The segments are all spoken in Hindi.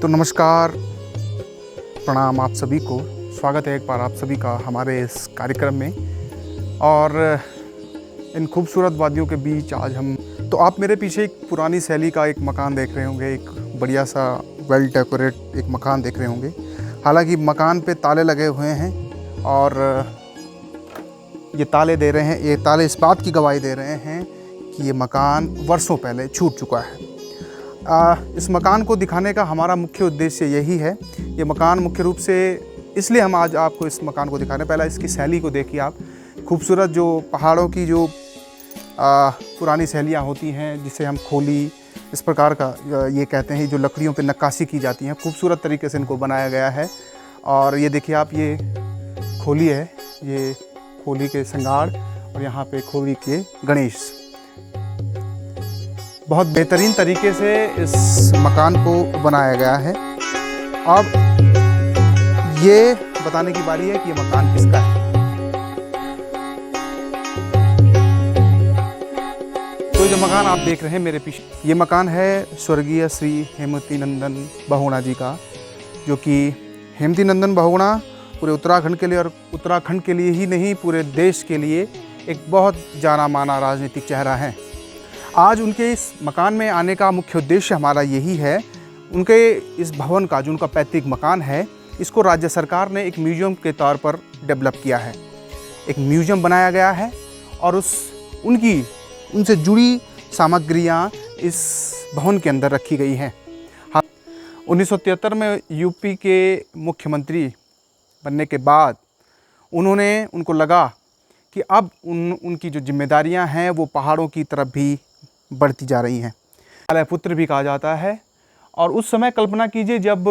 नमस्कार, प्रणाम आप सभी को। स्वागत है एक बार आप सभी का हमारे इस कार्यक्रम में। और इन खूबसूरत वादियों के बीच आज हम आप मेरे पीछे एक पुरानी शैली का एक मकान देख रहे होंगे, एक बढ़िया सा वेल डेकोरेट एक मकान देख रहे होंगे। हालांकि मकान पे ताले लगे हुए हैं और ये ताले दे रहे हैं, ये ताले इस बात की गवाही दे रहे हैं कि ये मकान वर्षों पहले छूट चुका है। इस मकान को दिखाने का हमारा मुख्य उद्देश्य यही है। ये मकान मुख्य रूप से इसलिए हम आज आपको इस मकान को दिखाने, पहला इसकी शैली को देखिए आप। खूबसूरत जो पहाड़ों की जो पुरानी शैलियाँ होती हैं, जिसे हम खोली इस प्रकार का ये कहते हैं, जो लकड़ियों पे नक्काशी की जाती हैं, खूबसूरत तरीके से इनको बनाया गया है। और ये देखिए आप, ये खोली है, ये खोली के संगाड़ और यहाँ पे खोली के गणेश। बहुत बेहतरीन तरीके से इस मकान को बनाया गया है। अब ये बताने की बारी है कि ये मकान किसका है। तो जो मकान आप देख रहे हैं मेरे पीछे, ये मकान है स्वर्गीय श्री हेमवती नंदन बहुगुणा जी का, जो कि हेमवती नंदन बहुगुणा पूरे उत्तराखंड के लिए, और उत्तराखंड के लिए ही नहीं पूरे देश के लिए एक बहुत जाना माना राजनीतिक चेहरा है। आज उनके इस मकान में आने का मुख्य उद्देश्य हमारा यही है। उनके इस भवन का, जो उनका पैतृक मकान है, इसको राज्य सरकार ने एक म्यूज़ियम के तौर पर डेवलप किया है। एक म्यूज़ियम बनाया गया है और उनसे जुड़ी सामग्रियां इस भवन के अंदर रखी गई हैं। 1973 में यूपी के मुख्यमंत्री बनने के बाद उनको लगा कि अब उनकी जो जिम्मेदारियां हैं वो पहाड़ों की तरफ भी बढ़ती जा रही हैं। हिमालय पुत्र भी कहा जाता है। और उस समय कल्पना कीजिए, जब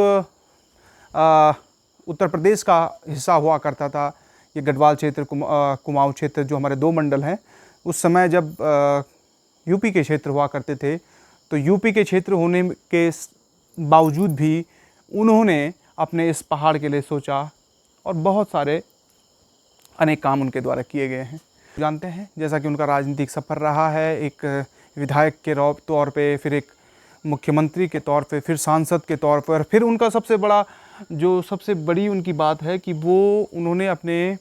उत्तर प्रदेश का हिस्सा हुआ करता था, ये गढ़वाल क्षेत्र, कुमाऊं क्षेत्र, जो हमारे दो मंडल हैं, उस समय जब यूपी के क्षेत्र हुआ करते थे, तो यूपी के क्षेत्र होने के बावजूद भी उन्होंने अपने इस पहाड़ के लिए सोचा और बहुत सारे अनेक काम उनके द्वारा किए गए हैं। जानते हैं, जैसा कि उनका राजनीतिक सफ़र रहा है, एक विधायक के तौर पे, फिर एक मुख्यमंत्री के तौर पे, फिर सांसद के तौर पर, फिर उनका सबसे बड़ी उनकी बात है कि उन्होंने अपने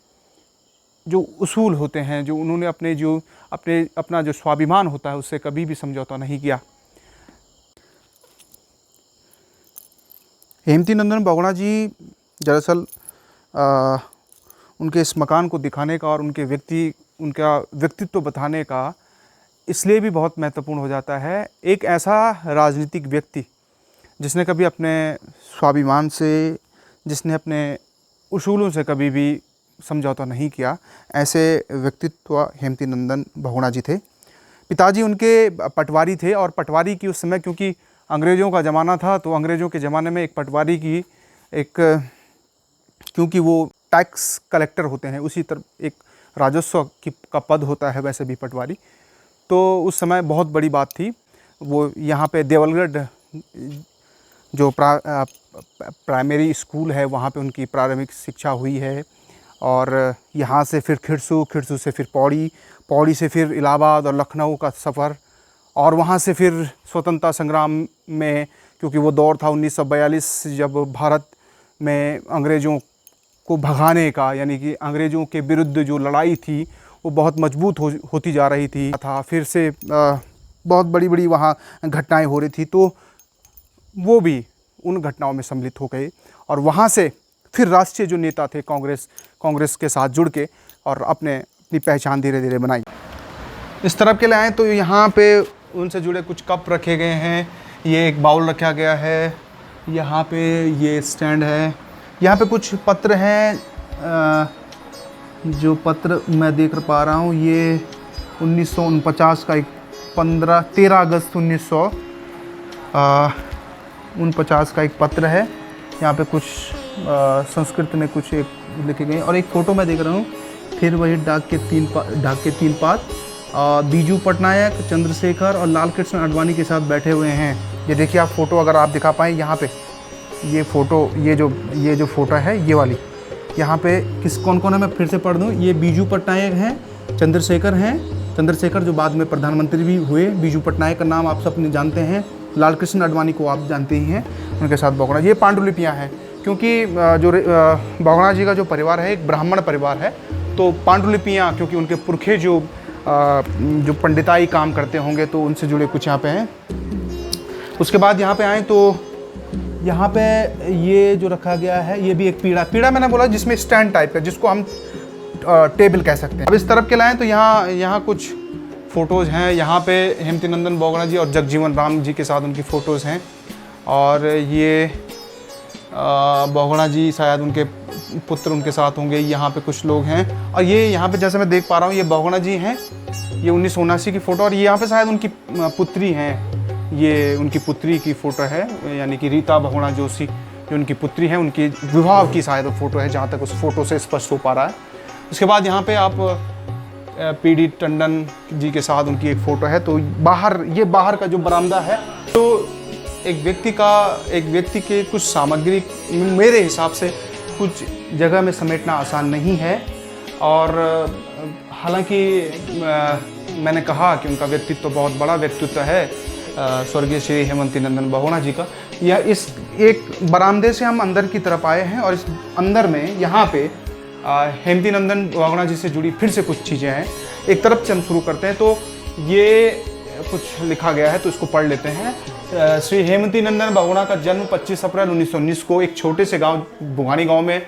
जो उसूल होते हैं, जो उन्होंने अपना जो स्वाभिमान होता है, उससे कभी भी समझौता नहीं किया। हेमवती नंदन बहुगुणा जी दरअसल उनके इस मकान को दिखाने का और उनका व्यक्तित्व बताने का इसलिए भी बहुत महत्वपूर्ण हो जाता है। एक ऐसा राजनीतिक व्यक्ति जिसने कभी अपने स्वाभिमान से, जिसने अपने उसूलों से कभी भी समझौता नहीं किया, ऐसे व्यक्तित्व हेमवती नंदन बहुगुणा जी थे। पिताजी उनके पटवारी थे, और पटवारी की उस समय, क्योंकि अंग्रेज़ों का ज़माना था, तो अंग्रेज़ों के ज़माने में एक पटवारी की क्योंकि वो टैक्स कलेक्टर होते हैं, उसी तरह एक राजस्व का पद होता है वैसे भी पटवारी, तो उस समय बहुत बड़ी बात थी। वो यहाँ पे देवलगढ़ जो प्राइमरी स्कूल है, वहाँ पे उनकी प्रारंभिक शिक्षा हुई है। और यहाँ से फिर खिरसू से फिर पौड़ी से फिर इलाहाबाद और लखनऊ का सफ़र, और वहाँ से फिर स्वतंत्रता संग्राम में, क्योंकि वो दौर था 1942, जब भारत में अंग्रेज़ों को भगाने का, यानी कि अंग्रेज़ों के विरुद्ध जो लड़ाई थी वो बहुत मजबूत होती जा रही थी। फिर से बहुत बड़ी बड़ी वहाँ घटनाएं हो रही थी, तो वो भी उन घटनाओं में सम्मिलित हो गए। और वहाँ से फिर राष्ट्रीय जो नेता थे, कांग्रेस के साथ जुड़ के और अपनी पहचान धीरे धीरे बनाई। इस तरफ के लिए आए तो यहाँ पे उनसे जुड़े कुछ कप रखे गए हैं, ये एक बाउल रखा गया है, यहाँ पे ये स्टैंड है, यहाँ पे कुछ पत्र हैं। जो पत्र मैं देख पा रहा हूँ, ये 1949 का 13 अगस्त 1949 का एक पत्र है। यहाँ पे कुछ संस्कृत में कुछ एक लिखे गए, और एक फ़ोटो मैं देख रहा हूँ। फिर वही डाक के तीन पात बीजू पटनायक, चंद्रशेखर और लाल कृष्ण आडवाणी के साथ बैठे हुए हैं। ये देखिए आप फ़ोटो, अगर आप दिखा पाएँ यहाँ पे, ये फ़ोटो, ये जो फ़ोटो है, ये वाली, यहाँ पे कौन कौन है मैं फिर से पढ़ दूँ। ये बीजू पटनायक हैं, चंद्रशेखर जो बाद में प्रधानमंत्री भी हुए। बीजू पटनायक का नाम आप सब जानते हैं। लाल कृष्ण आडवाणी को आप जानते ही हैं, उनके साथ बहुगुणा। ये पांडुलिपियाँ हैं, क्योंकि जो बहुगुणा जी का जो परिवार है एक ब्राह्मण परिवार है, तो पांडुलिपियाँ क्योंकि उनके पुरखे जो पंडिताई काम करते होंगे तो उनसे जुड़े कुछ यहाँ पे हैं। उसके बाद यहाँ पे आए तो यहाँ पे ये जो रखा गया है ये भी एक पीढ़ा मैंने बोला जिसमें स्टैंड टाइप है, जिसको हम टेबल कह सकते हैं। अब इस तरफ के लाएँ तो यहाँ कुछ फ़ोटोज़ हैं। यहाँ पे हेमंती नंदन बहुगुणा जी और जगजीवन राम जी के साथ उनकी फ़ोटोज़ हैं। और ये बहुगुणा जी शायद उनके पुत्र उनके साथ होंगे। यहाँ पे कुछ लोग हैं और ये यहाँ पे जैसे मैं देख पा रहा हूँ ये बहुगुणा जी हैं। ये 1979 की फ़ोटो और ये यहाँ पे शायद उनकी पुत्री हैं। ये उनकी पुत्री की फ़ोटो है, यानी कि रीता बहुगुणा जोशी जो उनकी पुत्री है, उनकी विवाह की शायद फ़ोटो है, जहाँ तक उस फ़ोटो से स्पष्ट हो पा रहा है। उसके बाद यहाँ पर आप पीडी टंडन जी के साथ उनकी एक फ़ोटो है। तो बाहर का जो बरामदा है, तो एक व्यक्ति के कुछ सामग्री मेरे हिसाब से कुछ जगह में समेटना आसान नहीं है। और हालांकि मैंने कहा कि उनका व्यक्तित्व तो बहुत बड़ा व्यक्तित्व है स्वर्गीय श्री हेमंती नंदन बहुगुणा जी का। यह इस एक बरामदे से हम अंदर की तरफ आए हैं और इस अंदर में यहाँ पे हेमंती नंदन बहुगुणा जी से जुड़ी फिर से कुछ चीज़ें हैं। एक तरफ से हम शुरू करते हैं तो ये कुछ लिखा गया है, तो इसको पढ़ लेते हैं। श्री हेमंती नंदन बहुगुणा का जन्म 25 अप्रैल 1919 को एक छोटे से गांव बुघानी गांव में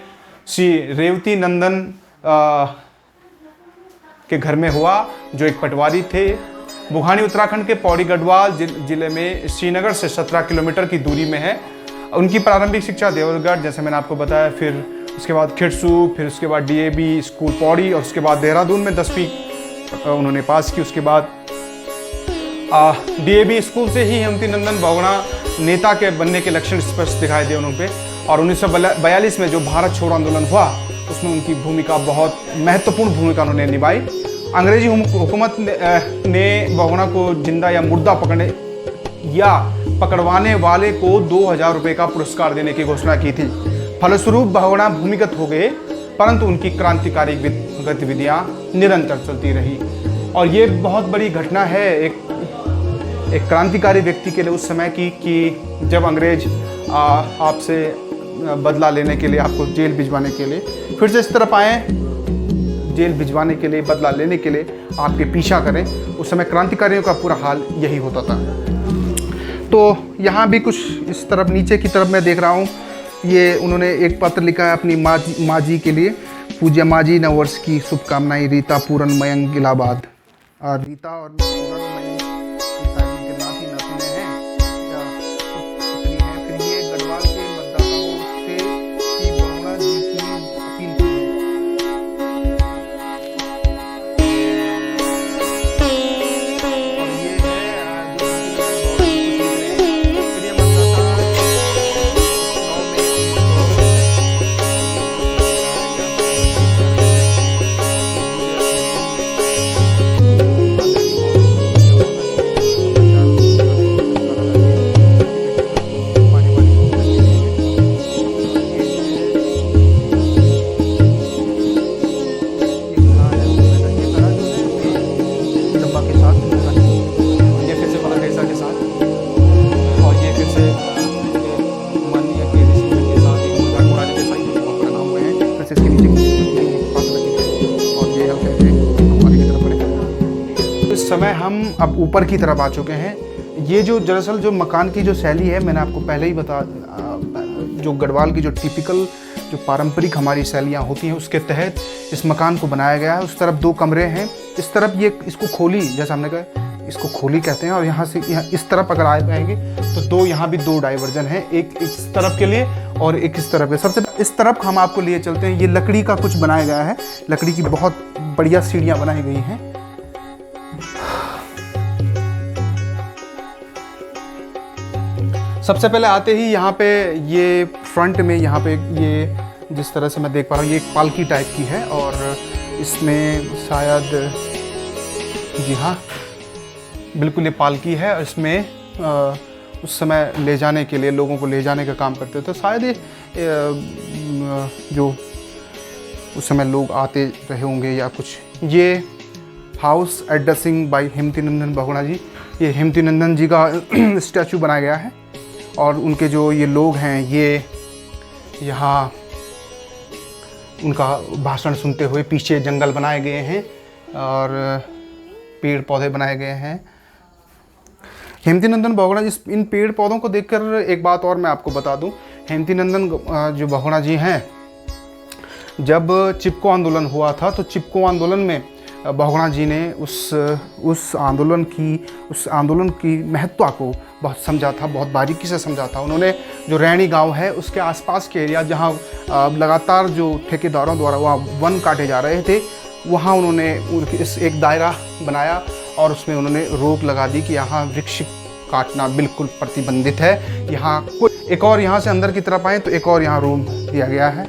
श्री रेवती नंदन के घर में हुआ, जो एक पटवारी थे। बुघानी उत्तराखंड के पौड़ी गढ़वाल जिले में श्रीनगर से 17 किलोमीटर की दूरी में है। उनकी प्रारंभिक शिक्षा देवलगढ़, जैसे मैंने आपको बताया, फिर उसके बाद खिरसू, फिर उसके बाद DAV स्कूल पौड़ी और उसके बाद देहरादून में 10वीं उन्होंने पास की। उसके बाद DAV स्कूल से ही हेमंती नंदन बहुगुणा नेता के बनने के लक्षण स्पष्ट दिखाई दिए उन पे। और 1942 में जो भारत छोड़ो आंदोलन हुआ उसमें उनकी भूमिका, बहुत महत्वपूर्ण भूमिका उन्होंने निभाई। अंग्रेजी हुकूमत ने बहुगुणा को जिंदा या मुर्दा पकड़वाने वाले को 2000 रुपये का पुरस्कार देने की घोषणा की थी। फलस्वरूप बहुगुणा भूमिगत हो गए, परंतु उनकी क्रांतिकारी गतिविधियां निरंतर चलती रही। और ये बहुत बड़ी घटना है एक क्रांतिकारी व्यक्ति के लिए उस समय की, कि जब अंग्रेज आपसे बदला लेने के लिए, आपको जेल भिजवाने के लिए फिर से इस तरफ आए, जेल भिजवाने के लिए, बदला लेने के लिए आपके पीछा करें। उस समय क्रांतिकारियों का पूरा हाल यही होता था। तो यहाँ भी कुछ इस तरफ नीचे की तरफ मैं देख रहा हूँ, ये उन्होंने एक पत्र लिखा है अपनी माँ जी के लिए। पूज्य माँ जी, नववर्ष की शुभकामनाएं, रीता पूरन मयंक इलाहाबाद। और रीता और पूरन मयंक के नाती नातिन हैं या पुत्री हैं। फिर ये गढ़वाल के मतदाताओं से श्री बहुगुणा जी की अपील की है। और ये है प्रिय मतदाता समय हम अब ऊपर की तरफ आ चुके हैं। ये जो दरअसल जो मकान की जो शैली है, मैंने आपको पहले ही जो गढ़वाल की जो टिपिकल जो पारंपरिक हमारी शैलियाँ होती हैं उसके तहत इस मकान को बनाया गया है। उस तरफ 2 कमरे हैं, इस तरफ ये इसको खोली, जैसा हमने कहा इसको खोली कहते हैं। और यहाँ से इस तरफ अगर आए पाएंगे तो यहाँ भी 2 डाइवर्जन हैं, एक इस तरफ के लिए और एक इस तरफ के। सबसे इस तरफ हम आपको लिए चलते हैं। ये लकड़ी का कुछ बनाया गया है, लकड़ी की बहुत बढ़िया सीढ़ियाँ बनाई गई हैं। सबसे पहले आते ही यहाँ पे ये फ्रंट में यहाँ पे ये जिस तरह से मैं देख पा रहा हूँ, ये एक पालकी टाइप की है और इसमें शायद, जी हाँ बिल्कुल ये पालकी है। और इसमें उस समय ले जाने के लिए, लोगों को ले जाने का काम करते थे। शायद ये जो उस समय लोग आते रहे होंगे या कुछ। ये house addressing bye Hemanti Nandan Bahuguna ji, ये हेमवती नंदन जी का स्टैचू बनाया गया है और उनके जो ये लोग हैं ये यहाँ उनका भाषण सुनते हुए, पीछे जंगल बनाए गए हैं और पेड़ पौधे बनाए गए हैं। हेमवती नंदन बहुगुणा जी, इन पेड़ पौधों को देखकर एक बात और मैं आपको बता दूं, हेमवती नंदन जो बहुगुणा जी हैं, जब चिपको आंदोलन हुआ था तो चिपको आंदोलन में बहुगुणा जी ने उस आंदोलन की महत्ता को बहुत समझा था, बहुत बारीकी से समझा था। उन्होंने जो रैणी गांव है उसके आसपास के एरिया जहां लगातार जो ठेकेदारों द्वारा वहाँ वन काटे जा रहे थे, वहाँ उन्होंने इस एक दायरा बनाया और उसमें उन्होंने रोक लगा दी कि यहाँ वृक्ष काटना बिल्कुल प्रतिबंधित है। यहाँ एक और यहाँ से अंदर की तरफ आए तो एक और यहाँ रूम दिया गया है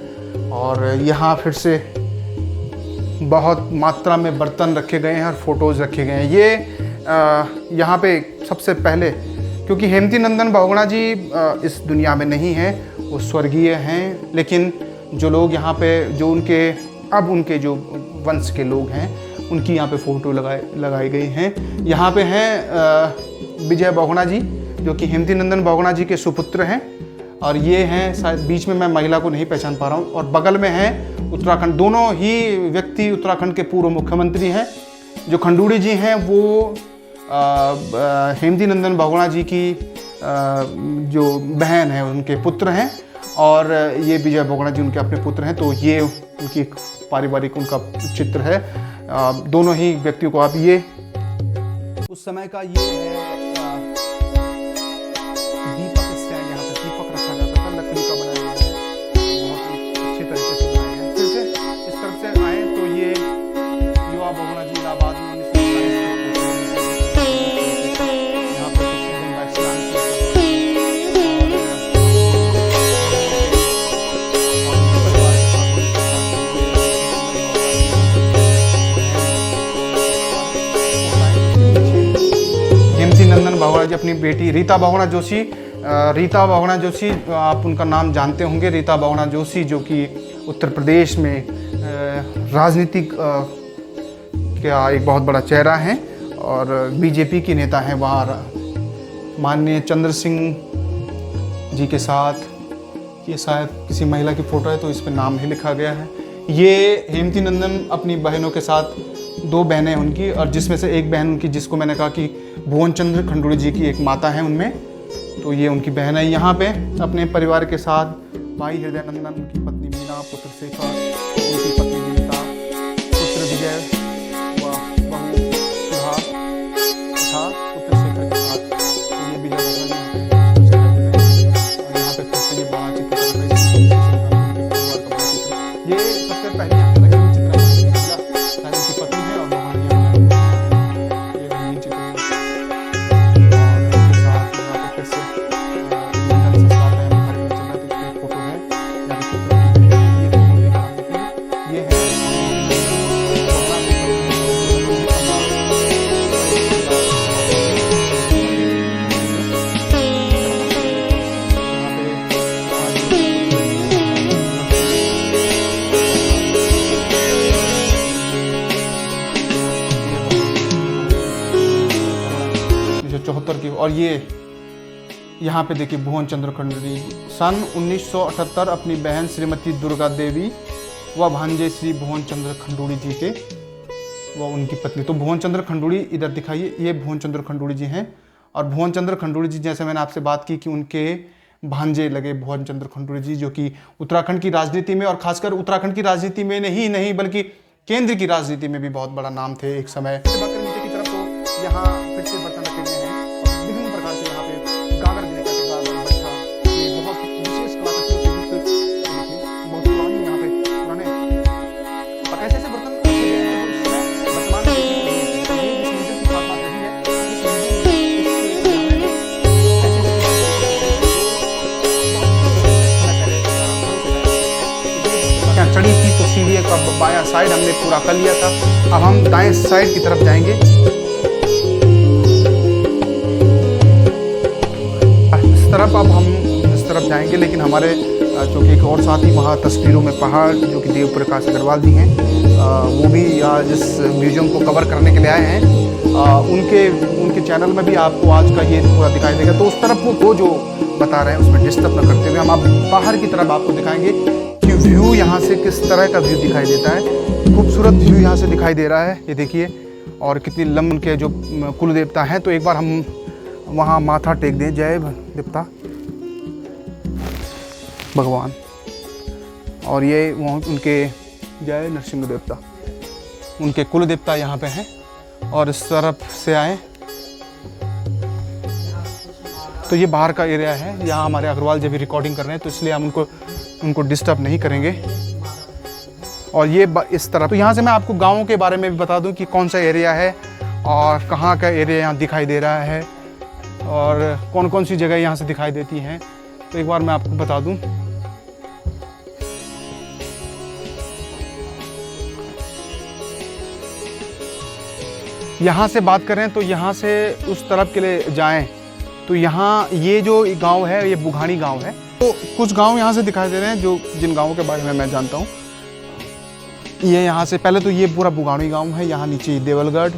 और यहाँ फिर से बहुत मात्रा में बर्तन रखे गए हैं और फोटोज़ रखे गए हैं। ये यहाँ पे सबसे पहले, क्योंकि हेमवती नंदन बहुगुणा जी इस दुनिया में नहीं हैं, वो स्वर्गीय हैं, लेकिन जो लोग यहाँ पे जो उनके जो वंश के लोग हैं उनकी यहाँ पे फ़ोटो लगाई गई हैं। यहाँ पे हैं विजय बहुगुणा जी जो कि हेमवती नंदन बहुगुणा जी के सुपुत्र हैं और ये हैं शायद, बीच में मैं महिला को नहीं पहचान पा रहा हूँ, और बगल में हैं उत्तराखंड, दोनों ही व्यक्ति उत्तराखंड के पूर्व मुख्यमंत्री हैं। जो खंडूड़ी जी हैं वो हेमवती नंदन बहुगुणा जी की जो बहन है उनके पुत्र हैं और ये विजय बहुगुणा जी उनके अपने पुत्र हैं। तो ये उनकी पारिवारिक उनका चित्र है। दोनों ही व्यक्तियों को आप ये उस समय का ये है दीपक स्टैंड, यहाँ पे दीपक रखा जाता था, लकड़ी का बनाया गया है, बहुत अच्छे तरीके से बनाया गया है। फिर से इस तरफ से आए तो ये युवा बहुगुणा जी इलाहाबाद में 1927 यहाँ पर नंदन बहुगुणा जी अपनी बेटी रीता बहुगुणा जोशी, आप उनका नाम जानते होंगे। रीता बहुगुणा जोशी जो कि उत्तर प्रदेश में राजनीतिक का एक बहुत बड़ा चेहरा है और बीजेपी की नेता हैं। वहाँ माननीय चंद्र सिंह जी के साथ, ये शायद किसी महिला की फ़ोटो है तो इस पर नाम ही लिखा गया है। ये हेमवती नंदन अपनी बहनों के साथ, 2 बहनें उनकी, और जिसमें से एक बहन उनकी जिसको मैंने कहा कि भुवन चंद्र खंडूड़ी जी की एक माता है उनमें, तो ये उनकी बहन है। यहाँ पे अपने परिवार के साथ भाई हृदय नंदन, उनकी पत्नी मीना, पुत्र शेखर, उनकी पत्नी जीविका, पुत्र विजय व बहू सुधा तथा पुत्र शेखर के साथ तो ये विजय और यहाँ पे फिर से ये बड़ा चित्र ये सबसे पहले यहाँ पे लगे चित्र उनकी पत्नी है और भगवान ये रंगीन चित्र और उसके साथ यहाँ पे फिर से संस्कार है हमारे में चल रहा है तो उसकी फोटो है ये है की। और ये यहाँ पे देखिए भुवन चंद्र खंडूड़ी सन 1978 अपनी बहन श्रीमती दुर्गा देवी व भांजे श्री भुवन चंद्र खंडूड़ी जी के व उनकी पत्नी। तो भुवन चंद्र खंडूड़ी इधर दिखाइए, ये भुवन चंद्र खंडूड़ी जी हैं। और भुवन चंद्र खंडूड़ी जी, जैसे मैंने आपसे बात की कि उनके भांजे लगे भुवन चंद्र खंडूड़ी जी, जो कि उत्तराखंड की राजनीति में और खासकर उत्तराखंड की राजनीति में ही नहीं बल्कि केंद्र की राजनीति में भी बहुत बड़ा नाम थे एक समय। नीचे की तरफ तो यहाँ फिर से बर्तन रखे गए हैं, विभिन्न प्रकार के यहाँ पे गागर जिले का गागर बच्चा, ये बहुत विशेष कलाकृतियों से युक्त, बहुत पुरानी यहाँ पे पुराने और ऐसे बर्तन वर्तमान चढ़ी थी तो सीढ़ी का बायां साइड हमने पूरा कर लिया था। अब हम दाएं साइड की तरफ जाएंगे। इस तरफ जाएंगे, लेकिन हमारे चूँकि एक और साथी वहाँ तस्वीरों में पहाड़ जो कि देव प्रकाश अग्रवाल जी हैं, वो भी जिस म्यूजियम को कवर करने के लिए आए हैं। उनके चैनल में भी आपको आज का ये पूरा दिखाई देगा। तो उस तरफ वो जो बता रहे हैं उसमें डिस्टर्ब न करते हुए हम आप बाहर की तरफ आपको दिखाएंगे कि व्यू यहाँ से किस तरह का व्यू दिखाई देता है। खूबसूरत व्यू यहाँ से दिखाई दे रहा है, ये देखिए। और कितनी लंबी उनके जो कुल देवता हैं, तो एक बार हम वहाँ माथा टेक दें। जय देवता भगवान। और ये वहाँ उनके जय नरसिंह देवता, उनके कुल देवता यहाँ पे हैं। और इस तरफ से आए तो ये बाहर का एरिया है। यहाँ हमारे अग्रवाल जी भी रिकॉर्डिंग कर रहे हैं, तो इसलिए हम उनको डिस्टर्ब नहीं करेंगे। और ये इस तरफ, तो यहाँ से मैं आपको गाँव के बारे में भी बता दूँ कि कौन सा एरिया है और कहाँ का एरिया यहाँ दिखाई दे रहा है और कौन कौन सी जगह यहाँ से दिखाई देती हैं। तो एक बार मैं आपको बता दूँ, यहाँ से बात करें तो यहाँ से उस तरफ के लिए जाएं तो यहाँ ये जो गांव है ये बुघानी गांव है। तो कुछ गांव यहाँ से दिखाई दे रहे हैं जो जिन गांवों के बारे में मैं जानता हूँ। ये यहाँ से पहले तो ये पूरा बुघानी गांव है, यहाँ नीचे देवलगढ़,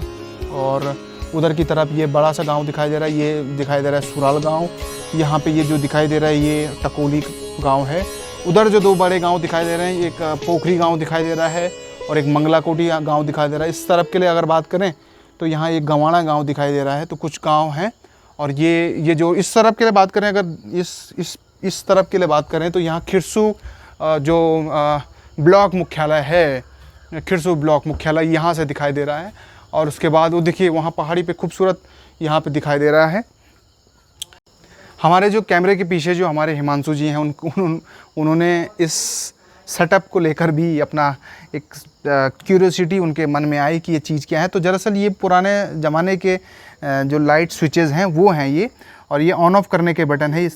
और उधर की तरफ ये बड़ा सा गांव दिखाई दे रहा है, ये दिखाई दे रहा है सुराल गाँव। यहाँ पे ये जो दिखाई दे रहा है ये टकोली गाँव है। उधर जो दो बड़े गाँव दिखाई दे रहे हैं, एक पोखरी गाँव दिखाई दे रहा है और एक मंगलाकोटी गाँव दिखाई दे रहा है। इस तरफ के लिए अगर बात करें तो यहाँ एक गंवाणा गांव दिखाई दे रहा है। तो कुछ गांव हैं। और ये जो इस तरफ के लिए बात करें, अगर इस तरफ के लिए बात करें तो यहाँ खिरसू जो ब्लॉक मुख्यालय है, खिरसू ब्लॉक मुख्यालय यहाँ से दिखाई दे रहा है। और उसके बाद वो देखिए वहाँ पहाड़ी पे खूबसूरत यहाँ पे दिखाई दे रहा है। हमारे जो कैमरे के पीछे जो हमारे हिमांशु जी हैं उन्होंने इस सेटअप को लेकर भी अपना एक क्यूरियोसिटी उनके मन में आई कि ये चीज़ क्या है। तो दरअसल ये पुराने ज़माने के जो लाइट स्विचेस हैं वो हैं ये, और ये ऑन ऑफ करने के बटन है।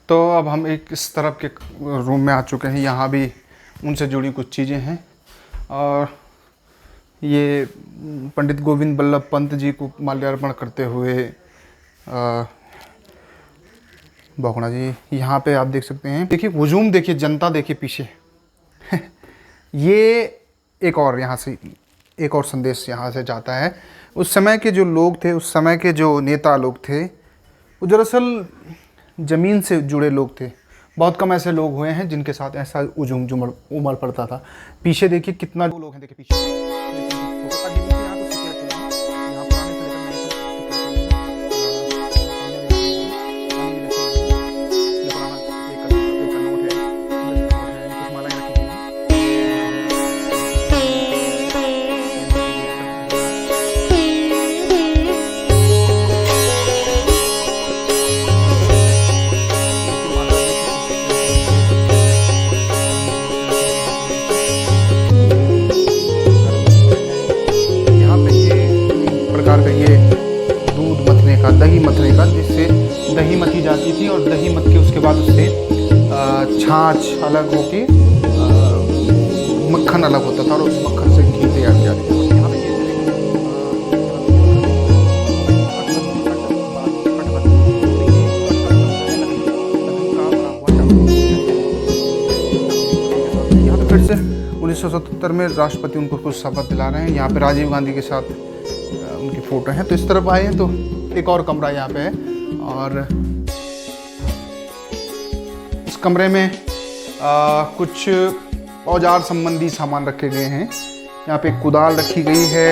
तो अब हम एक इस तरफ के रूम में आ चुके हैं। यहाँ भी उनसे जुड़ी कुछ चीज़ें हैं। और ये पंडित गोविंद बल्लभ पंत जी को माल्यार्पण करते हुए बहुगुणा जी यहाँ पे आप देख सकते हैं। देखिए हुजूम, देखिए जनता, देखिए पीछे ये एक और यहाँ से एक और संदेश यहाँ से जाता है। उस समय के जो लोग थे, उस समय के जो नेता लोग थे, वो दरअसल ज़मीन से जुड़े लोग थे। बहुत कम ऐसे लोग हुए हैं जिनके साथ ऐसा हुजूम उमड़ पड़ता था। पीछे देखिए कितना लोग हैं, देखिए पीछे दही मथने का, जिससे दही मथी जाती थी और दही मथ के उसके बाद उससे छाछ अलग होके मक्खन अलग होता था और उस मक्खन से घी तैयार किया जाता था। यहाँ पे फिर से 1977 में राष्ट्रपति उनको कुछ शपथ दिला रहे हैं। यहाँ पे राजीव गांधी के साथ उनकी फ़ोटो है। तो इस तरफ आए हैं तो एक और कमरा यहाँ पे है, और इस कमरे में कुछ औजार संबंधी सामान रखे गए हैं। यहाँ पे एक कुदाल रखी गई है,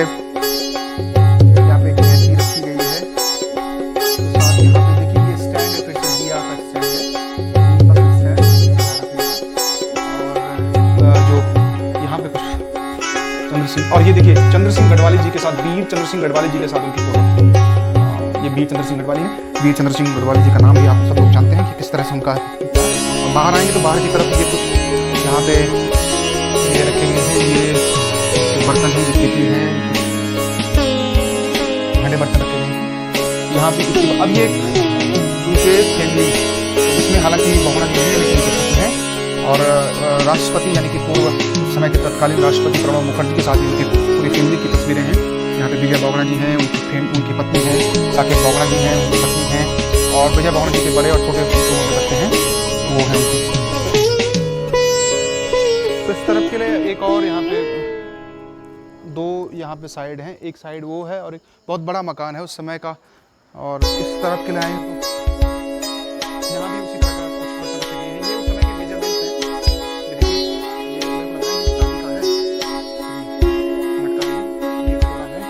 यहाँ पे एक कैंची रखी गई है। साथ यहाँ पे देखिए ये स्टैंड है, फिर से दिया का स्टैंड है। और जो यहाँ पे कुछ चंद्र सिंह, और ये देखिए चंद्र सिंह गढ़वाली जी के साथ, वीर चंद्र सिंह गढ़वाली जी के साथ उनकी फोटो। ये वीर चंद्र सिंह गढ़वाली है। वीर चंद्र सिंह गढ़वाली जी का नाम भी आप सब लोग जानते हैं कि किस तरह से उनका। बाहर आएंगे तो बाहर की तरफ ये कुछ यहाँ पे ये रखे गए हैं, ये बर्तन हैं, जितनी हैं भांडे बर्तन रखे गए हैं यहाँ पे। अब ये उनके फैमिली, इसमें हालांकि बहुगुणा जी है लेकिन उनके पुत्र हैं, और राष्ट्रपति यानी कि पूर्व उस समय के तत्कालीन राष्ट्रपति प्रणब मुखर्जी के साथ ही उनकी पूरी फैमिली की तस्वीरें हैं। यहाँ पे विजय बहुगुणा जी हैं, उनकी पत्नी है, साकेत बहुगुणा जी हैं, उनकी पत्नी हैं, और विजय बहुगुणा जी के बड़े और छोटे बच्चे हैं वो हैं उनके। तो इस तरफ के लिए एक और यहाँ पे दो यहाँ पे साइड हैं, एक साइड वो है और एक बहुत बड़ा मकान है उस समय का। और इस तरफ के लाए तो यहाँ भी उसी प्रकार कुछ बर्तन रखे गए हैं। ये उस समय के मेजरमेंट्स हैं। ये देखिए, ये मेरे को लग रहा है ये चांदी का है। मटका भी ये थोड़ा है।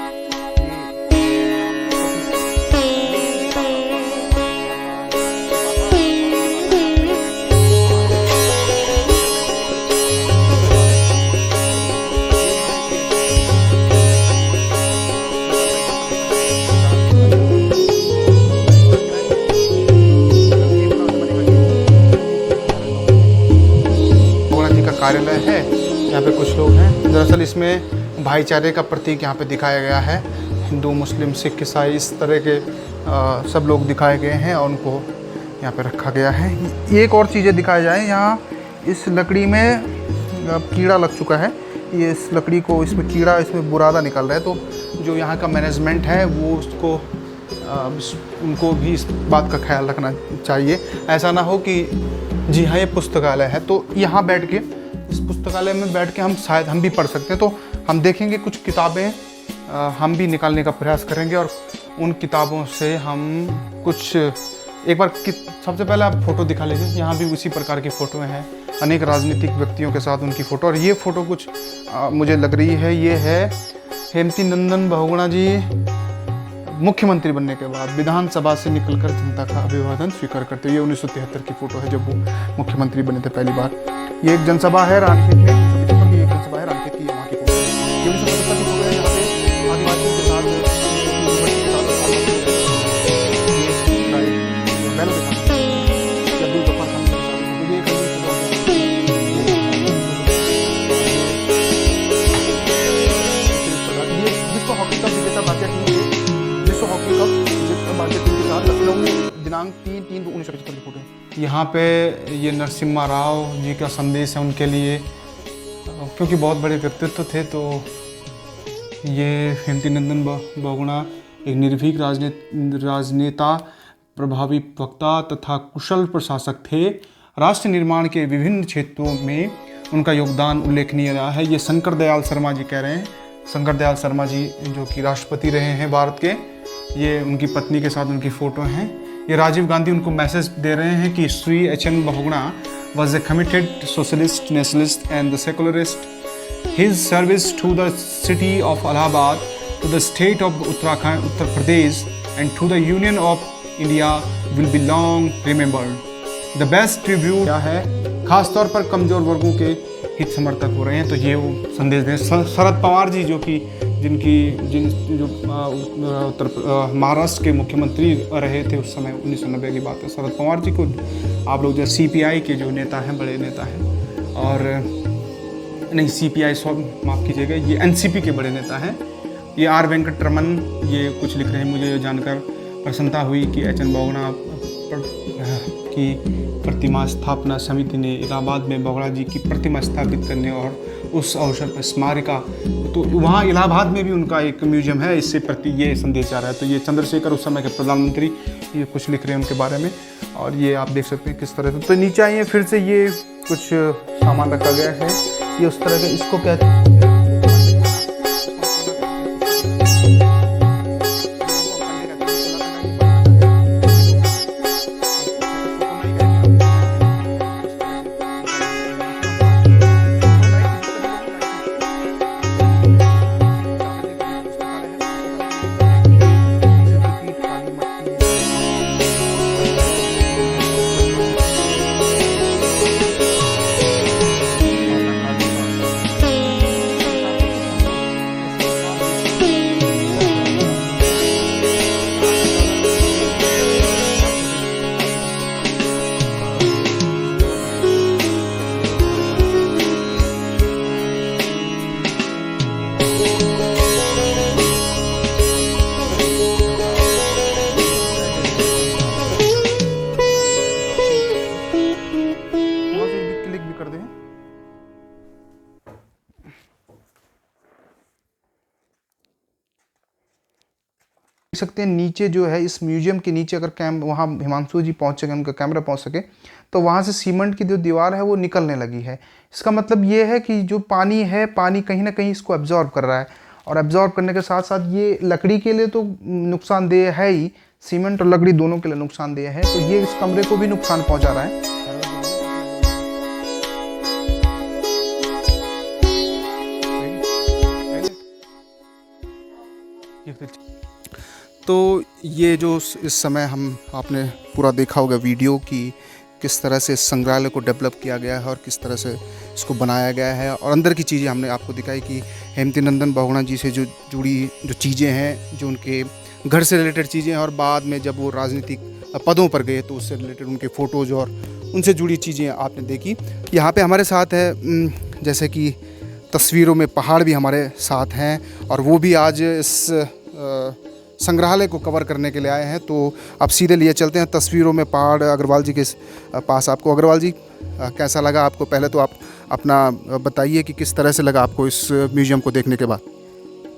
कार्यालय है, यहाँ पे कुछ लोग हैं। दरअसल इसमें भाईचारे का प्रतीक यहाँ पे दिखाया गया है। हिंदू, मुस्लिम, सिख, ईसाई इस तरह के सब लोग दिखाए गए हैं और उनको यहाँ पे रखा गया है। एक और चीज़ें दिखाई जाए, यहाँ इस लकड़ी में कीड़ा लग चुका है। ये इस लकड़ी को, इसमें कीड़ा, इसमें बुरादा निकल रहा है। तो जो यहाँ का मैनेजमेंट है वो उसको उनको भी इस बात का ख्याल रखना चाहिए। ऐसा ना हो कि जी हाँ ये पुस्तकालय है तो यहाँ बैठ के, इस पुस्तकालय में बैठ के हम शायद हम भी पढ़ सकते हैं। तो हम देखेंगे कुछ किताबें हम भी निकालने का प्रयास करेंगे और उन किताबों से हम कुछ एक बार सबसे पहले आप फ़ोटो दिखा लीजिए। यहाँ भी उसी प्रकार की फ़ोटो हैं, अनेक राजनीतिक व्यक्तियों के साथ उनकी फ़ोटो। और ये फ़ोटो कुछ मुझे लग रही है, ये है हेमंती नंदन बहुगुणा जी मुख्यमंत्री बनने के बाद विधानसभा से निकलकर जनता का अभिवादन स्वीकार करते हुए। ये 1973 की फ़ोटो है जब वो मुख्यमंत्री बने थे पहली बार। ये एक जनसभा है रानीखेत में, 1975 की एक जनसभा है रानीखेत की, वहाँ की फ़ोटो है। ये 1975 की फ़ोटो है, यहाँ पे आदिवासियों के साथ विश्व हॉकी कप विजेता भारतीय टीम के, विश्व हॉकी कप विजेता भारतीय टीम के साथ लखनऊ में दिनांक 3/3/1975 की फ़ोटो है। यहाँ पे ये नरसिम्हा राव जी का संदेश है उनके लिए, क्योंकि बहुत बड़े व्यक्तित्व थे। तो ये हेमंती नंदन बहुगुणा एक निर्भीक राजनेता, प्रभावी वक्ता तथा कुशल प्रशासक थे। राष्ट्र निर्माण के विभिन्न क्षेत्रों में उनका योगदान उल्लेखनीय रहा है। ये शंकर दयाल शर्मा जी कह रहे हैं, शंकर दयाल शर्मा जी जो कि राष्ट्रपति रहे हैं भारत के। ये उनकी पत्नी के साथ उनकी फ़ोटो हैं। ये राजीव गांधी उनको मैसेज दे रहे हैं कि Shri H.N.. Bahuguna was a committed socialist, nationalist and the secularist. His service to the city of Allahabad, to the state of Uttarakhand, Uttar Pradesh and to the Union of India will be long remembered. The best tribute क्या है, खास तौर पर कमज़ोर वर्गों के हित समर्थक हो रहे हैं। तो ये वो संदेश दें। शरद पवार जी जो कि उत्तर महाराष्ट्र के मुख्यमंत्री रहे थे उस समय, 1990 की बात है। शरद पवार जी को आप लोग जो CPI के जो नेता हैं, बड़े नेता हैं, और नहीं CPI माफ़ कीजिएगा, ये NCP के बड़े नेता हैं। ये आर वेंकटरमन ये कुछ लिख रहे हैं। मुझे जानकर प्रसन्नता हुई कि एच.एन. बहुगुणा की प्रतिमा स्थापना समिति ने इलाहाबाद में बहुगुणा जी की प्रतिमा स्थापित करने और उस अवसर पर स्मारिका, तो वहाँ इलाहाबाद में भी उनका एक म्यूजियम है। इससे प्रति ये संदेश आ रहा है। तो ये चंद्रशेखर उस समय के प्रधानमंत्री ये कुछ लिख रहे हैं उनके बारे में। और ये आप देख सकते हैं किस तरह से। तो नीचे आइए, फिर से ये कुछ सामान रखा गया है। ये उस तरह के, इसको कहते हैं सकते हैं। नीचे जो है इस म्यूजियम के नीचे अगर वहाँ हिमांशु जी पहुँच सके, उनका कैमरा पहुँच सके, तो वहाँ से सीमेंट की जो दीवार है वो निकलने लगी है। इसका मतलब ये है कि जो पानी है, पानी कहीं ना कहीं इसको एब्जॉर्ब कर रहा है और एब्जॉर्ब करने के साथ साथ ये लकड़ी के लिए तो नुकसानदेह है ही, सीमेंट और लकड़ी दोनों के लिए नुकसानदेह है, तो ये इस कमरे को भी नुकसान पहुंचा रहा है। तो ये जो इस समय आपने पूरा देखा होगा वीडियो की किस तरह से संग्रहालय को डेवलप किया गया है और किस तरह से इसको बनाया गया है, और अंदर की चीज़ें हमने आपको दिखाई कि हेमंती नंदन बहुगुणा जी से जो जुड़ी जो चीज़ें हैं, जो उनके घर से रिलेटेड चीज़ें हैं, और बाद में जब वो राजनीतिक पदों पर गए तो उससे रिलेटेड उनके फ़ोटोज़ और उनसे जुड़ी चीज़ें आपने देखी। यहाँ पे हमारे साथ है, जैसे कि तस्वीरों में पहाड़ भी हमारे साथ हैं, और वो भी आज इस संग्रहालय को कवर करने के लिए आए हैं। तो अब सीधे लिए चलते हैं तस्वीरों में पहाड़ अग्रवाल जी के पास। आपको अग्रवाल जी कैसा लगा आपको? पहले तो आप अपना बताइए कि किस तरह से लगा आपको इस म्यूज़ियम को देखने के बाद।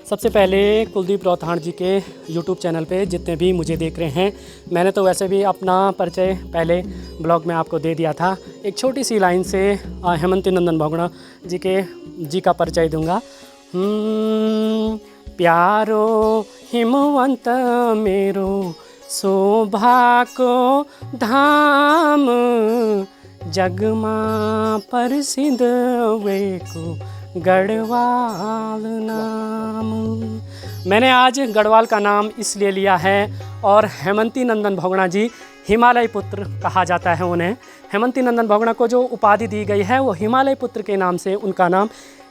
सबसे पहले कुलदीप राउथाण जी के यूट्यूब चैनल पे जितने भी मुझे देख रहे हैं, मैंने तो वैसे भी अपना परिचय पहले ब्लॉग में आपको दे दिया था। एक छोटी सी लाइन से हेमंती नंदन बहुगुणा जी का परिचय दूंगा। प्यारो हिमवंत मेरो शोभा को धाम, जगमा प्रसिद्ध वेको गढ़वाल नाम। मैंने आज गढ़वाल का नाम इसलिए लिया है, और हेमंती नंदन बहुगुणा जी हिमालय पुत्र कहा जाता है उन्हें। हेमंती नंदन बहुगुणा को जो उपाधि दी गई है वो हिमालय पुत्र के नाम से उनका नाम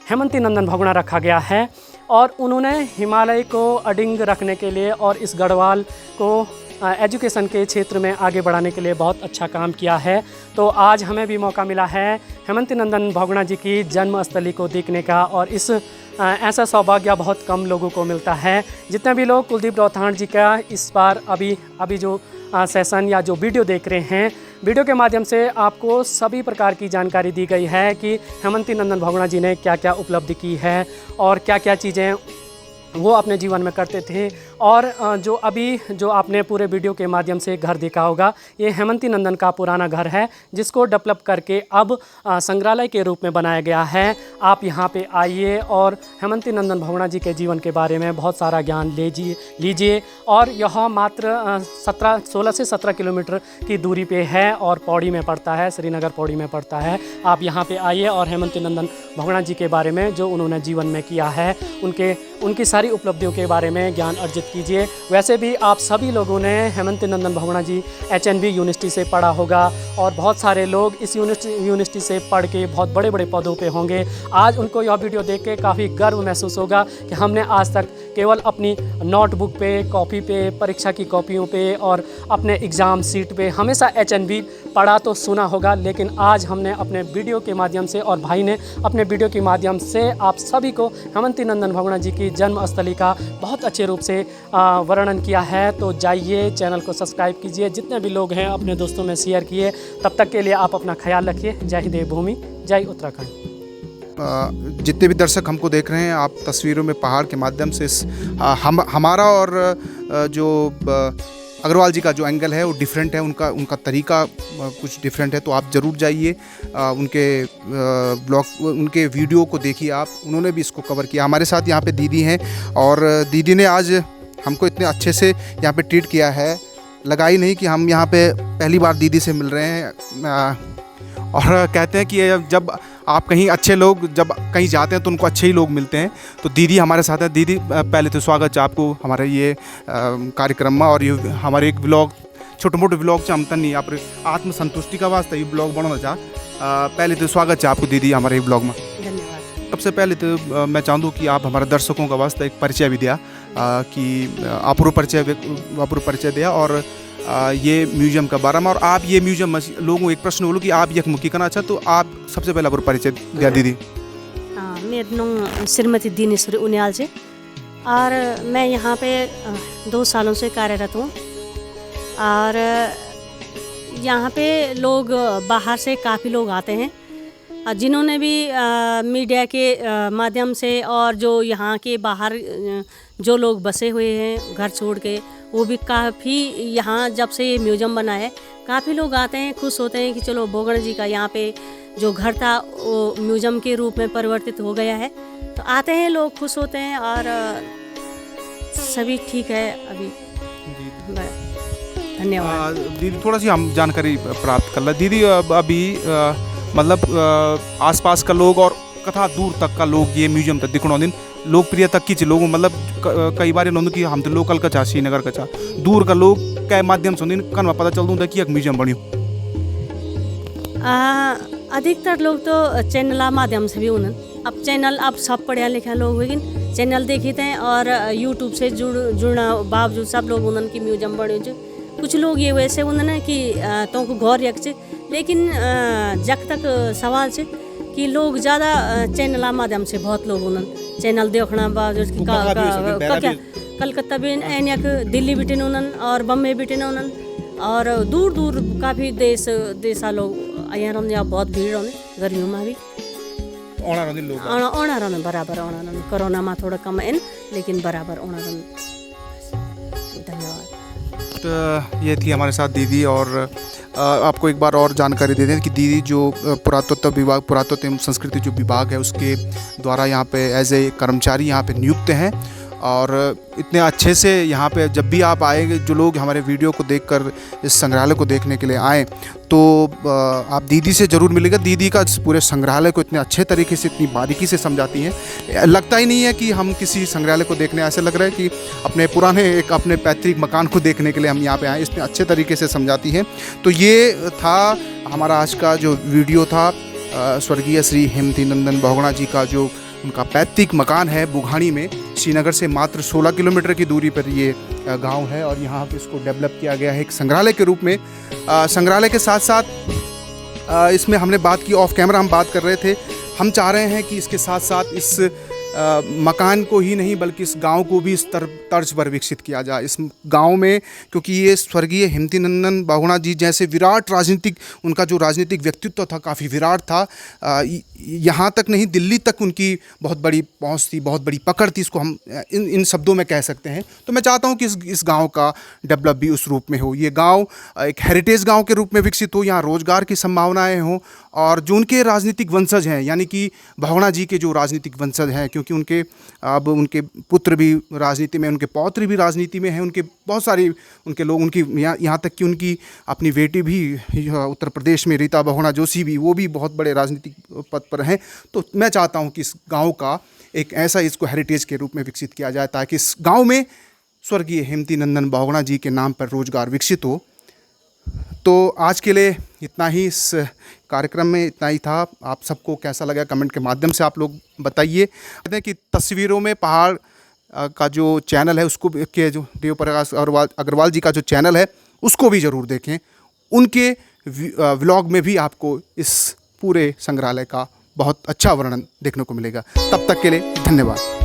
हेमंती नंदन बहुगुणा रखा गया है। और उन्होंने हिमालय को अडिंग रखने के लिए और इस गढ़वाल को एजुकेशन के क्षेत्र में आगे बढ़ाने के लिए बहुत अच्छा काम किया है। तो आज हमें भी मौका मिला है हेमंती नंदन बहुगुणा जी की जन्मस्थली को देखने का, और इस ऐसा सौभाग्य बहुत कम लोगों को मिलता है। जितने भी लोग कुलदीप राउथाण जी का इस बार अभी जो सेशन या जो वीडियो देख रहे हैं, वीडियो के माध्यम से आपको सभी प्रकार की जानकारी दी गई है कि हेमंती नंदन बहुगुणा जी ने क्या क्या उपलब्धि की है और क्या क्या चीज़ें वो अपने जीवन में करते थे। और जो आपने पूरे वीडियो के माध्यम से घर देखा होगा, ये हेमंती नंदन का पुराना घर है, जिसको डेवलप करके अब संग्रहालय के रूप में बनाया गया है। आप यहाँ पे आइए और हेमंती नंदन बहुगुणा जी के जीवन के बारे में बहुत सारा ज्ञान लीजिए। और यह मात्र 16 से 17 किलोमीटर की दूरी पे है और पौड़ी में पड़ता है, श्रीनगर पौड़ी में पड़ता है। आप यहाँ पे आइए और हेमंती नंदन बहुगुणा जी के बारे में जो उन्होंने जीवन में किया है, उनकी सारी उपलब्धियों के बारे में ज्ञान अर्जित कीजिए। वैसे भी आप सभी लोगों ने हेमंती नंदन बहुगुणा जी HNB यूनिवर्सिटी से पढ़ा होगा, और बहुत सारे लोग इस यूनिवर्सिटी से पढ़ के बहुत बड़े बड़े पदों पे होंगे। आज उनको यह वीडियो देख के काफ़ी गर्व महसूस होगा कि हमने आज तक केवल अपनी नोटबुक पे, कॉपी पे, परीक्षा की कॉपियों पे और अपने एग्ज़ाम सीट पे हमेशा HNB पढ़ा तो सुना होगा, लेकिन आज हमने अपने वीडियो के माध्यम से और भाई ने अपने वीडियो के माध्यम से आप सभी को हेमंती नंदन बहुगुणा जी की जन्मस्थली का बहुत अच्छे रूप से वर्णन किया है। तो जाइए, चैनल को सब्सक्राइब कीजिए, जितने भी लोग हैं अपने दोस्तों में शेयर किए। तब तक के लिए आप अपना ख्याल रखिए। जय हिंद, देवभूमि, जय उत्तराखंड। जितने भी दर्शक हमको देख रहे हैं, आप तस्वीरों में पहाड़ के माध्यम से हमारा और जो अग्रवाल जी का जो एंगल है वो डिफरेंट है, उनका तरीका कुछ डिफरेंट है। तो आप ज़रूर जाइए, उनके ब्लॉग, उनके वीडियो को देखिए आप। उन्होंने भी इसको कवर किया। हमारे साथ यहाँ पे दीदी हैं, और दीदी ने आज हमको इतने अच्छे से यहाँ पे ट्रीट किया है, लगा ही नहीं कि हम यहाँ पे पहली बार दीदी से मिल रहे हैं। और कहते हैं कि जब आप कहीं अच्छे लोग जब कहीं जाते हैं तो उनको अच्छे ही लोग मिलते हैं। तो दीदी हमारे साथ है। दीदी, पहले तो स्वागत है आपको हमारे ये कार्यक्रम में, और ये हमारे एक ब्लॉग, छोटे मोटे ब्लॉग से हम नहीं आप आत्मसंतुष्टि का वास्ते ये ब्लॉग बनाना चाह। पहले तो स्वागत है आपको दीदी हमारे ब्लॉग में। धन्यवाद। सबसे पहले तो मैं चाहूँ कि आप हमारे दर्शकों का वास्ते एक परिचय भी दिया, कि अपूर्व परिचय दिया, और ये म्यूजियम का बारे में। और आप ये म्यूजियम लोगों को एक प्रश्न बोलो कि आप यखमुखी करना चाहते, तो आप सबसे पहले अपूर्व परिचय दिया दीदी। मेरा नाम श्रीमती दिनेश्वरी उनियाल से, और मैं यहाँ पे 2 सालों से कार्यरत हूँ। और यहाँ पे लोग बाहर से काफ़ी लोग आते हैं, जिन्होंने भी मीडिया के माध्यम से, और जो यहाँ के बाहर जो लोग बसे हुए हैं घर छोड़ के, वो भी काफ़ी यहाँ जब से ये म्यूजियम बना है काफ़ी लोग आते हैं, खुश होते हैं कि चलो बहुगुणा जी का यहाँ पे जो घर था वो म्यूजियम के रूप में परिवर्तित हो गया है। तो आते हैं लोग, खुश होते हैं और सभी ठीक है अभी। धन्यवाद। दीदी थोड़ा सी हम जानकारी प्राप्त कर ले दीदी। अभी मतलब आसपास का लोग और कथा दूर तक का लोग ये म्यूजियम तक दिखणो दिन लोकप्रिय तक की लोग मतलब कई बार इन्होंने कि हम तो लोकल कचा श्रीनगर कचा दूर का लोग के माध्यम से कन पता चल दूँ कि एक म्यूजियम बन्यो। अधिकतर लोग तो चैनल माध्यम से भी उन्हें अब चैनल अब सब पढ़िया लिखा लोग हुए चैनल देखते हैं और यूट्यूब से जुड़ना बावजूद सब लोग उन्होंने की म्यूजियम बने। कुछ लोग ये वैसे उन्होंने कि तुमको घर यक से, लेकिन जब तक सवाल से कि लोग ज़्यादा चैनल माध्यम से बहुत लोग उन्होंने चैनल देखना बावजूद कि क्या कलकत्ता भी एनक दिल्ली बिटिन उन्होंने और बम्बई बिटिन उन्होंने और दूर दूर काफ़ी देशा लोग यहाँ बहुत भीड़ होने गर्मियों में भी ओना रहने बराबर ओना रहने कोरोना में थोड़ा कम है लेकिन बराबर ओना रहने। धन्यवाद। तो ये थी हमारे साथ दीदी और आपको एक बार और जानकारी दे दें कि दीदी जो पुरातत्व विभाग पुरातत्व एवं संस्कृति जो विभाग है उसके द्वारा यहाँ पे एज ए कर्मचारी यहाँ पे नियुक्त हैं और इतने अच्छे से यहाँ पे जब भी आप आएंगे जो लोग हमारे वीडियो को देखकर इस संग्रहालय को देखने के लिए आएँ तो आप दीदी से ज़रूर मिलेगा। दीदी का पूरे संग्रहालय को इतने अच्छे तरीके से इतनी बारीकी से समझाती हैं, लगता ही नहीं है कि हम किसी संग्रहालय को देखने, ऐसे लग रहा है कि अपने पुराने एक अपने पैतृक मकान को देखने के लिए हम यहाँ पे आए। इतने अच्छे तरीके से समझाती हैं। तो ये था हमारा आज का जो वीडियो था स्वर्गीय श्री हेमवती नंदन बहुगुणा जी का जो उनका पैतृक मकान है बुघानी में, श्रीनगर से मात्र 16 किलोमीटर की दूरी पर ये गांव है और यहाँ पे इसको डेवलप किया गया है एक संग्रहालय के रूप में। संग्रहालय के साथ साथ इसमें हमने बात की, ऑफ कैमरा हम बात कर रहे थे, हम चाह रहे हैं कि इसके साथ साथ इस मकान को ही नहीं बल्कि इस गांव को भी इस तर्ज पर विकसित किया जाए इस गांव में, क्योंकि ये स्वर्गीय हेमवती नंदन बहुगुणा जी जैसे विराट राजनीतिक उनका जो राजनीतिक व्यक्तित्व था काफ़ी विराट था। यहाँ तक नहीं दिल्ली तक उनकी बहुत बड़ी पहुँच थी, बहुत बड़ी पकड़ थी, इसको हम इन शब्दों में कह सकते हैं। तो मैं चाहता हूँ कि इस गाँव का डेवलप भी उस रूप में हो, ये गाँव एक हेरिटेज गाँव के रूप में विकसित हो, यहाँ रोज़गार की संभावनाएँ हों और जो उनके राजनीतिक वंशज हैं यानी कि बहुगुणा जी के जो राजनीतिक वंशज हैं, क्योंकि उनके अब उनके पुत्र भी राजनीति में, उनके पौत्र भी राजनीति में हैं, उनके बहुत सारे उनके लोग उनकी यहाँ तक कि उनकी अपनी बेटी भी उत्तर प्रदेश में रीता बहुगुणा जोशी भी वो भी बहुत बड़े राजनीतिक पद पर हैं। तो मैं चाहता हूँ कि इस गाँव का एक ऐसा इसको हेरिटेज के रूप में विकसित किया जाए ताकि इस गाँव में स्वर्गीय हेमवती नंदन बहुगुणा जी के नाम पर रोजगार विकसित हो। तो आज के लिए इतना ही, इस कार्यक्रम में इतना ही था। आप सबको कैसा लगा कमेंट के माध्यम से आप लोग बताइए। कहते हैं कि तस्वीरों में पहाड़ का जो चैनल है उसको के जो देव प्रकाश अग्रवाल जी का जो चैनल है उसको भी ज़रूर देखें। उनके व्लॉग में भी आपको इस पूरे संग्रहालय का बहुत अच्छा वर्णन देखने को मिलेगा। तब तक के लिए धन्यवाद।